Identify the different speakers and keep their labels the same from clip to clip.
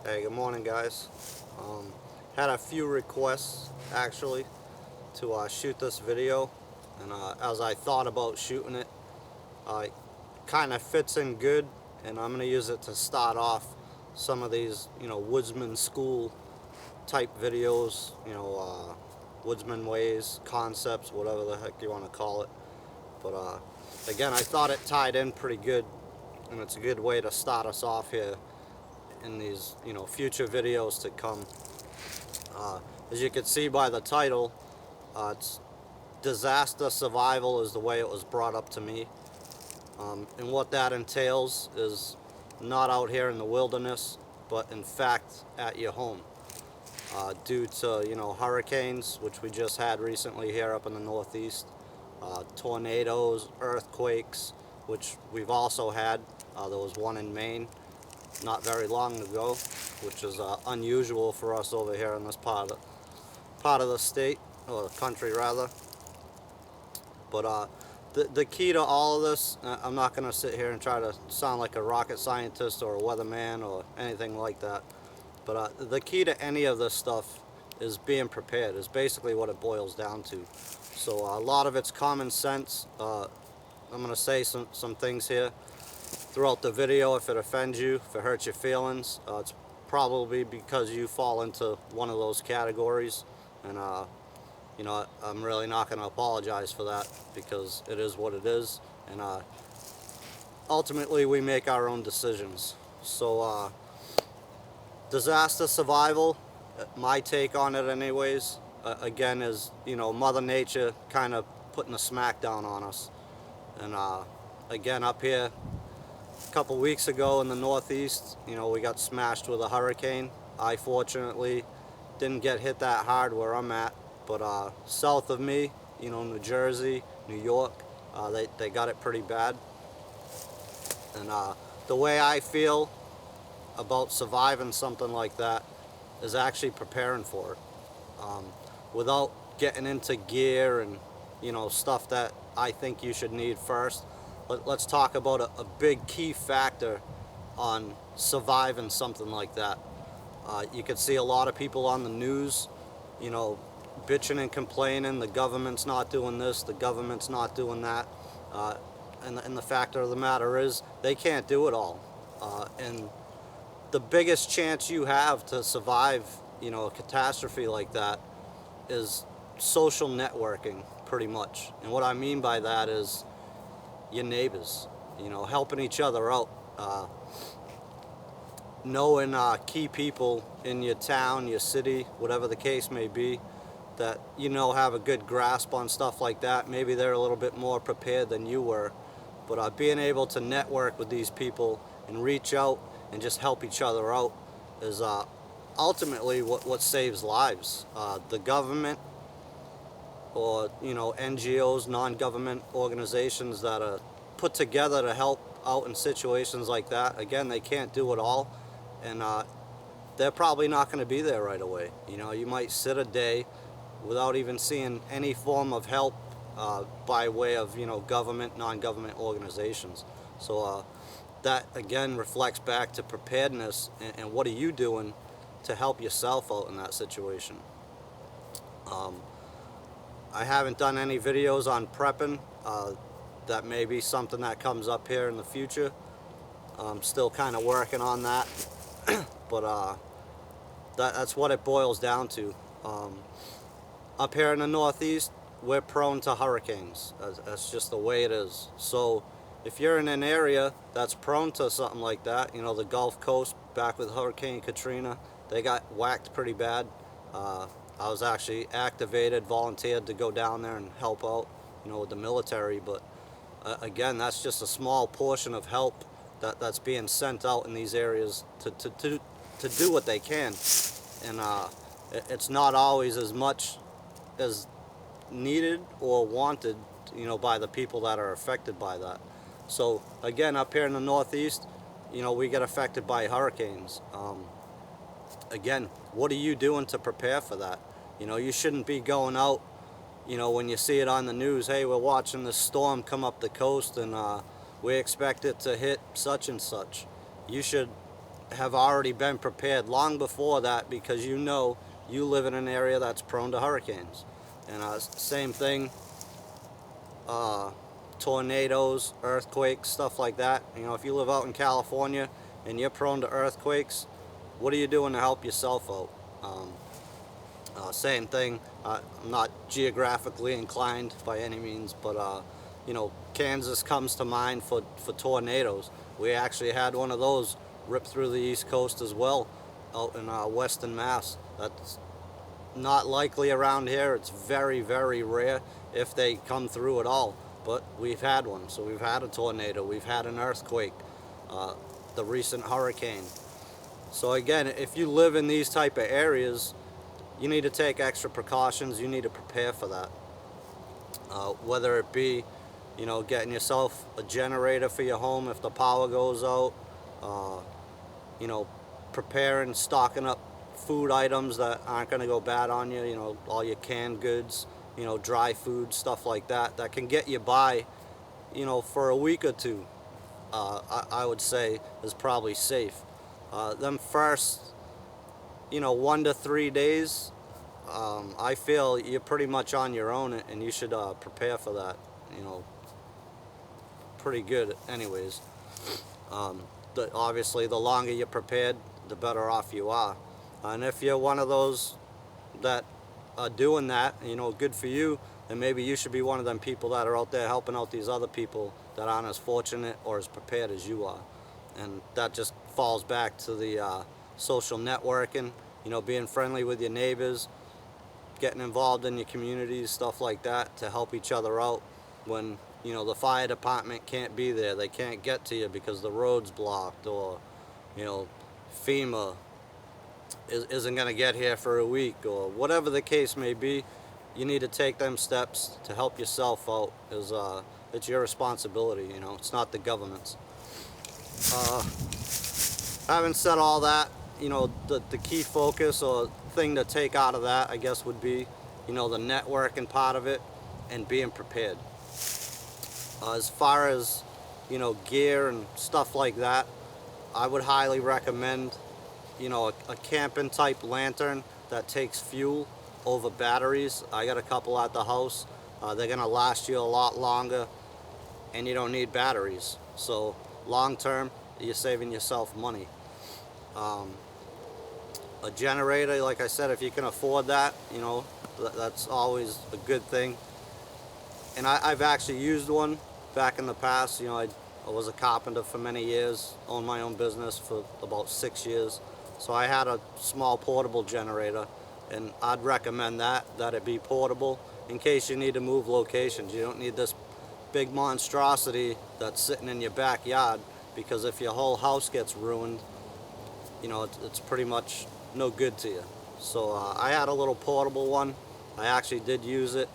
Speaker 1: Hey, good morning, guys. Had a few requests actually to shoot this video, and as I thought about shooting it, it kind of fits in good, and I'm gonna use it to start off some of these, Woodsman school type videos, Woodsman ways, concepts, whatever the heck you want to call it. But again, I thought it tied in pretty good, and it's a good way to start us off here in these, future videos to come. As you can see by the title, it's disaster survival is the way it was brought up to me. And what that entails is not out here in the wilderness, but in fact at your home. Due to, hurricanes, which we just had recently here up in the Northeast, tornadoes, earthquakes, which we've also had. There was one in Maine not very long ago, which is unusual for us over here in this part of the state, or the country rather. But the key to all of this, I'm not going to sit here and try to sound like a rocket scientist or a weatherman or anything like that, but the key to any of this stuff is being prepared, is basically what it boils down to. So a lot of it's common sense. I'm going to say some things here throughout the video. If it offends you, if it hurts your feelings, it's probably because you fall into one of those categories, and I'm really not going to apologize for that, because it is what it is, and ultimately we make our own decisions. So disaster survival, my take on it anyways, again, is, Mother Nature kind of putting a smackdown on us. And again, up here a couple weeks ago in the Northeast, we got smashed with a hurricane. I fortunately didn't get hit that hard where I'm at, but south of me, New Jersey, New York, they got it pretty bad. And the way I feel about surviving something like that is actually preparing for it, without getting into gear and stuff that I think you should need first. Let's talk about a big key factor on surviving something like that. You could see a lot of people on the news, bitching and complaining, the government's not doing this, the government's not doing that, and the fact of the matter is they can't do it all. And the biggest chance you have to survive, a catastrophe like that is social networking, pretty much. And what I mean by that is your neighbors, helping each other out, knowing key people in your town, your city, whatever the case may be, that have a good grasp on stuff like that. Maybe they're a little bit more prepared than you were, but being able to network with these people and reach out and just help each other out is ultimately what saves lives. The government, or NGOs, non-government organizations that are put together to help out in situations like that, again, they can't do it all, and they're probably not going to be there right away. You might sit a day without even seeing any form of help by way of government, non-government organizations. So that again reflects back to preparedness, and what are you doing to help yourself out in that situation. I haven't done any videos on prepping. That may be something that comes up here in the future. I'm still kind of working on that, but that's what it boils down to. Up here in the Northeast, we're prone to hurricanes. That's just the way it is. So if you're in an area that's prone to something like that, the Gulf Coast, back with Hurricane Katrina, they got whacked pretty bad. I was actually activated, volunteered to go down there and help out, with the military. But again, that's just a small portion of help that's being sent out in these areas to do what they can. And it's not always as much as needed or wanted, by the people that are affected by that. So again, up here in the Northeast, we get affected by hurricanes. Again, what are you doing to prepare for that? You shouldn't be going out, when you see it on the news, hey, we're watching this storm come up the coast and we expect it to hit such and such. You should have already been prepared long before that, because you know you live in an area that's prone to hurricanes. And same thing, tornadoes, earthquakes, stuff like that. You know, if you live out in California and you're prone to earthquakes, what are you doing to help yourself out? Same thing, I'm not geographically inclined by any means, but you know, Kansas comes to mind for tornadoes. We actually had one of those rip through the East Coast as well, out in Western Mass. That's not likely around here. It's very, very rare if they come through at all, but we've had one. So we've had a tornado, we've had an earthquake, the recent hurricane. So again, if you live in these type of areas, you need to take extra precautions. You need to prepare for that. Whether it be, you know, getting yourself a generator for your home if the power goes out, you know, preparing, stocking up food items that aren't going to go bad on you, you know, all your canned goods, you know, dry food, stuff like that, that can get you by, you know, for a week or two, I would say is probably safe. Them first, you know, 1 to 3 days, I feel you're pretty much on your own, and you should prepare for that, you know, pretty good anyways. Obviously, the longer you're prepared, the better off you are. And if you're one of those that are doing that, you know, good for you, then maybe you should be one of them people that are out there helping out these other people that aren't as fortunate or as prepared as you are. And that just falls back to the social networking, you know, being friendly with your neighbors, getting involved in your communities, stuff like that, to help each other out when, you know, the fire department can't be there, they can't get to you because the road's blocked, or, you know, FEMA isn't going to get here for a week, or whatever the case may be. You need to take them steps to help yourself out. It's your responsibility, you know, it's not the government's. Having said all that, you know, the key focus or thing to take out of that, I guess, would be, you know, the networking part of it and being prepared. As far as, you know, gear and stuff like that, I would highly recommend, you know, a camping type lantern that takes fuel over batteries. I got a couple at the house. They're gonna last you a lot longer, and you don't need batteries. So long term, you're saving yourself money. A generator, like I said, if you can afford that, you know, that's always a good thing. And I've actually used one back in the past. You know, I was a carpenter for many years, owned my own business for about 6 years. So I had a small portable generator, and I'd recommend that it be portable in case you need to move locations. You don't need this big monstrosity that's sitting in your backyard, because if your whole house gets ruined, you know, it's pretty much no good to you. So I had a little portable one. I actually did use it.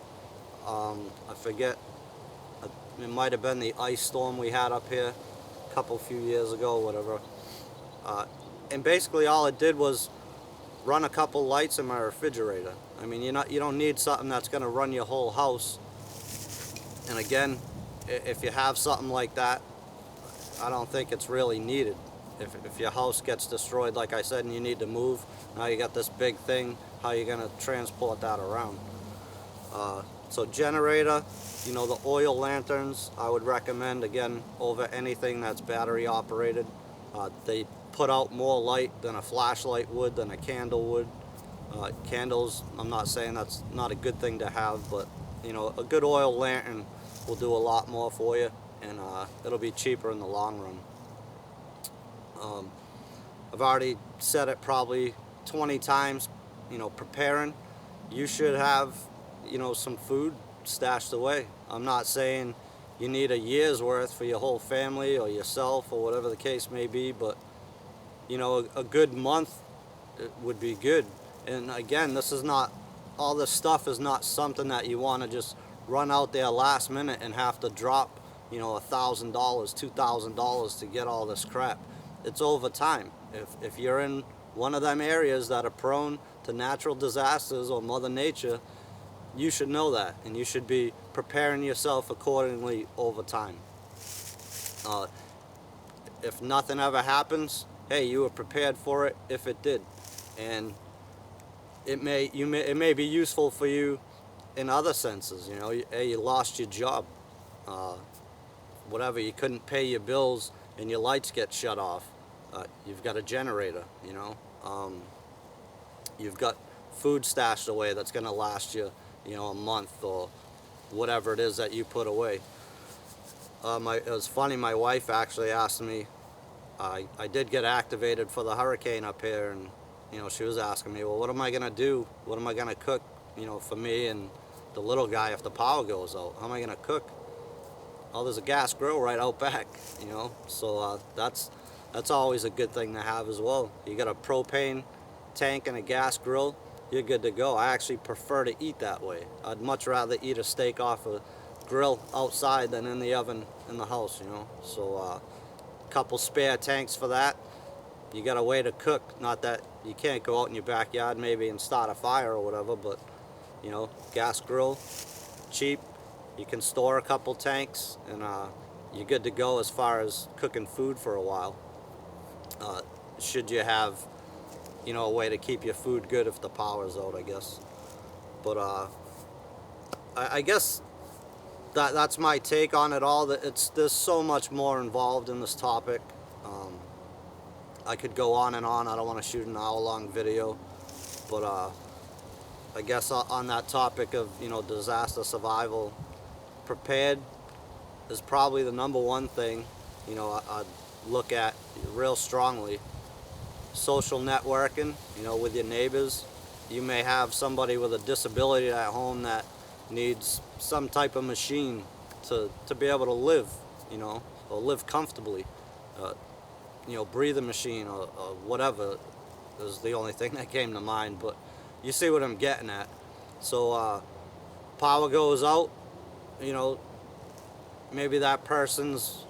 Speaker 1: I forget, it might have been the ice storm we had up here a few years ago, whatever. And basically all it did was run a couple lights in my refrigerator. I mean, you don't need something that's going to run your whole house. And again, if you have something like that, I don't think it's really needed. If your house gets destroyed, like I said, and you need to move, now you got this big thing, how are you going to transport that around? So generator, you know, the oil lanterns, I would recommend, again, over anything that's battery operated. They put out more light than a flashlight would, than a candle would. Candles, I'm not saying that's not a good thing to have, but, you know, a good oil lantern will do a lot more for you, and it'll be cheaper in the long run. I've already said it probably 20 times, you know, preparing. You should have, you know, some food stashed away. I'm not saying you need a year's worth for your whole family or yourself or whatever the case may be, but, you know, a good month would be good. And again, all this stuff is not something that you want to just run out there last minute and have to drop, you know, $1,000, $2,000 to get all this crap. It's over time. If you're in one of them areas that are prone to natural disasters or Mother Nature, you should know that, and you should be preparing yourself accordingly over time. If nothing ever happens, hey, you were prepared for it if it did. And it may be useful for you in other senses. You know, hey, you lost your job, uh, whatever, you couldn't pay your bills and your lights get shut off. You've got a generator, you know. You've got food stashed away that's going to last you, you know, a month or whatever it is that you put away. It was funny, my wife actually asked me, I did get activated for the hurricane up here, and you know, she was asking me, well, what am I gonna do? What am I gonna cook, you know, for me and the little guy if the power goes out? How am I gonna cook? Oh, there's a gas grill right out back, you know, so that's always a good thing to have as well. You got a propane tank and a gas grill, you're good to go. I actually prefer to eat that way. I'd much rather eat a steak off a grill outside than in the oven in the house, you know. So couple spare tanks for that. You got a way to cook. Not that you can't go out in your backyard maybe and start a fire or whatever, but you know, gas grill, cheap. You can store a couple tanks, and you're good to go as far as cooking food for a while. Should you have, you know, a way to keep your food good if the power's out, I guess. But I guess that's my take on it all. That there's so much more involved in this topic. I could go on and on. I don't want to shoot an hour-long video, but I guess on that topic of, you know, disaster survival, prepared is probably the #1 thing, you know, I'd look at real strongly. Social networking, you know, with your neighbors. You may have somebody with a disability at home that needs some type of machine to be able to live, you know, or live comfortably. You know, breathing machine or whatever is the only thing that came to mind, but you see what I'm getting at. So power goes out, you know, maybe that person's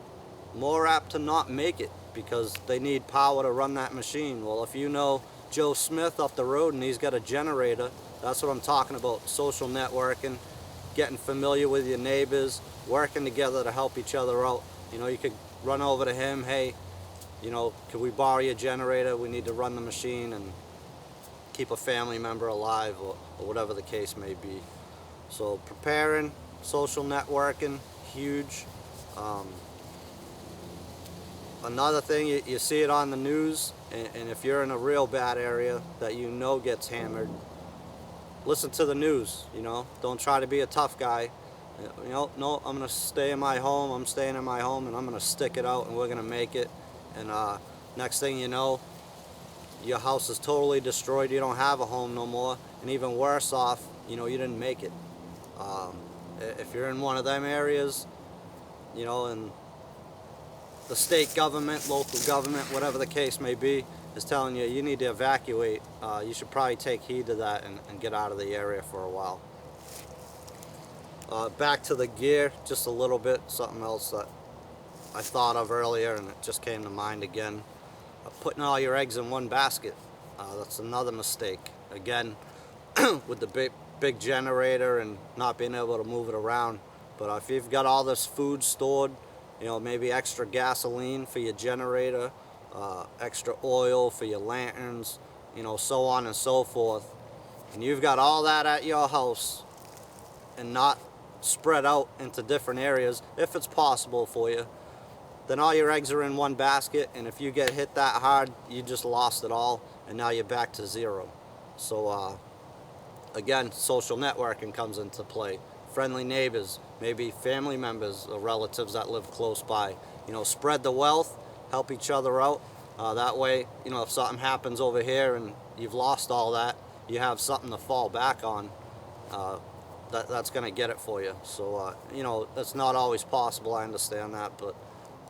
Speaker 1: more apt to not make it because they need power to run that machine. Well, if you know Joe Smith up the road and he's got a generator, that's what I'm talking about. Social networking, getting familiar with your neighbors, working together to help each other out. You know, you could run over to him, hey, you know, could we borrow your generator? We need to run the machine and keep a family member alive, or whatever the case may be. So preparing, social networking, huge. Another thing, you see it on the news, and if you're in a real bad area that you know gets hammered, listen to the news, you know. Don't try to be a tough guy. You know, no, I'm going to stay in my home, I'm staying in my home, and I'm going to stick it out, and we're going to make it. And next thing you know, your house is totally destroyed, you don't have a home no more, and even worse off, you know, you didn't make it. If you're in one of them areas, you know, and the state government, local government, whatever the case may be, is telling you you need to evacuate, you should probably take heed to that and get out of the area for a while. Back to the gear, just a little bit, something else that I thought of earlier and it just came to mind again. Putting all your eggs in one basket, that's another mistake. Again, with the big generator and not being able to move it around. But if you've got all this food stored, you know, maybe extra gasoline for your generator, extra oil for your lanterns, you know, so on and so forth, and you've got all that at your house and not spread out into different areas, if it's possible for you, then all your eggs are in one basket, and if you get hit that hard, you just lost it all, and now you're back to zero. So again, social networking comes into play. Friendly neighbors, maybe family members or relatives that live close by. You know, spread the wealth, help each other out. That way, you know, if something happens over here and you've lost all that, you have something to fall back on. That's going to get it for you. So, you know, that's not always possible, I understand that, but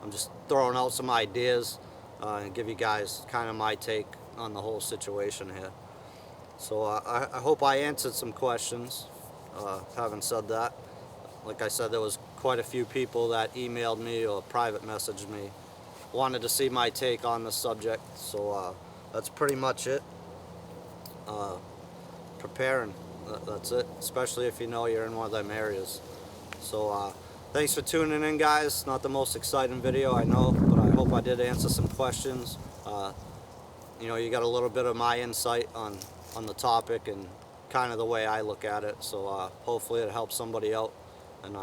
Speaker 1: I'm just throwing out some ideas and give you guys kind of my take on the whole situation here. So I hope I answered some questions. Having said that, like I said, there was quite a few people that emailed me or private messaged me, wanted to see my take on the subject. So that's pretty much it. Preparing, that's it, especially if you know you're in one of them areas. So thanks for tuning in, guys. Not the most exciting video, I know, but I hope I did answer some questions. You know, you got a little bit of my insight on the topic and kind of the way I look at it. So hopefully it helps somebody out. And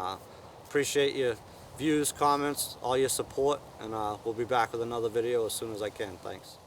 Speaker 1: appreciate your views, comments, all your support. And we'll be back with another video as soon as I can. Thanks.